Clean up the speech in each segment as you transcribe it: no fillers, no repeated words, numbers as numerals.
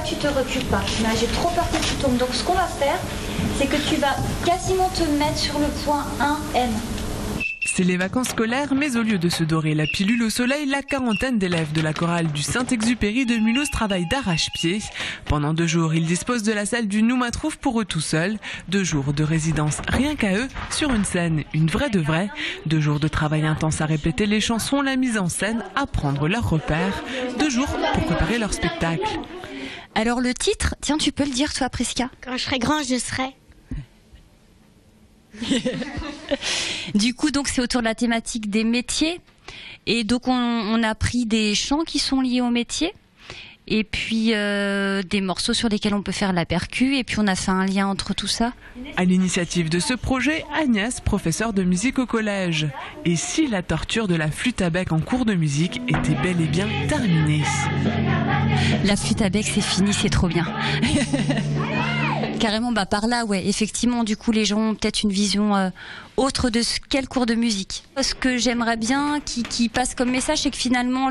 tu te recules pas. Là, j'ai trop peur que tu tombes. Donc ce qu'on va faire, c'est que tu vas quasiment te mettre sur le point 1N. C'est les vacances scolaires, mais au lieu de se dorer la pilule au soleil, la quarantaine d'élèves de la chorale du Saint-Exupéry de Mulhouse travaillent d'arrache-pied. Pendant 2 jours, ils disposent de la salle du Noumatrouf pour eux tout seuls. 2 jours de résidence rien qu'à eux, sur une scène, une vraie de vraie. 2 jours de travail intense à répéter les chansons, la mise en scène, à prendre leurs repères. 2 jours pour préparer leur spectacle. Alors le titre, tiens, tu peux le dire toi, Prisca? Quand je serai grand, je serai. Du coup, donc c'est autour de la thématique des métiers. Et donc on a pris des chants qui sont liés au métier. Et puis des morceaux sur lesquels on peut faire la percu. Et puis on a fait un lien entre tout ça. À l'initiative de ce projet, Agnès, professeure de musique au collège. Et si la torture de la flûte à bec en cours de musique était bel et bien terminée? La flûte à bec, c'est fini, c'est trop bien. Carrément, par là, ouais, effectivement, du coup, les gens ont peut-être une vision autre de ce qu'est le cours de musique. Ce que j'aimerais bien qui passe comme message, c'est que finalement,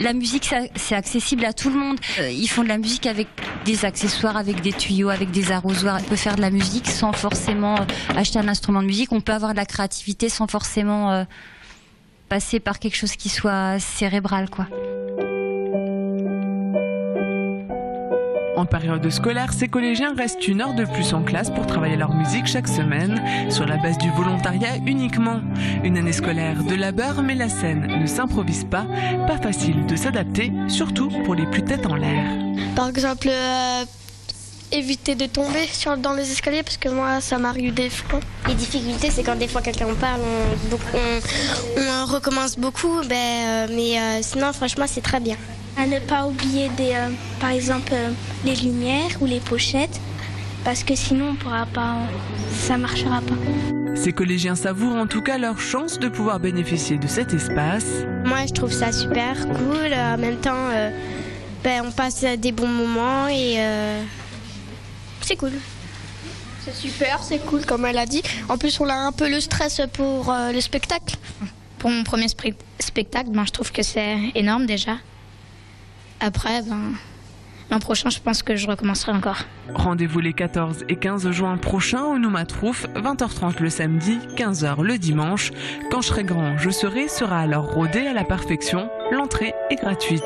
la musique, c'est accessible à tout le monde. Ils font de la musique avec des accessoires, avec des tuyaux, avec des arrosoirs. On peut faire de la musique sans forcément acheter un instrument de musique. On peut avoir de la créativité sans forcément passer par quelque chose qui soit cérébral, quoi. En période scolaire, ces collégiens restent 1 heure de plus en classe pour travailler leur musique chaque semaine, sur la base du volontariat uniquement. Une année scolaire de labeur, mais la scène ne s'improvise pas. Pas facile de s'adapter, surtout pour les plus têtes en l'air. Par exemple, éviter de tomber dans les escaliers, parce que moi, ça m'arrive des fois. Les difficultés, c'est quand des fois quelqu'un parle, on recommence beaucoup, mais sinon, franchement, c'est très bien. À ne pas oublier par exemple les lumières ou les pochettes, parce que sinon on pourra pas, ça marchera pas. Ces collégiens savourent en tout cas leur chance de pouvoir bénéficier de cet espace. Moi je trouve ça super cool, en même temps on passe des bons moments et c'est cool. C'est super, c'est cool comme elle a dit. En plus on a un peu le stress pour le spectacle. Pour mon premier spectacle, je trouve que c'est énorme déjà. Après, l'an prochain, je pense que je recommencerai encore. Rendez-vous les 14 et 15 juin prochains au Noumatrouf, 20h30 le samedi, 15h le dimanche. Quand je serai grand, je serai sera alors rodé à la perfection. L'entrée est gratuite.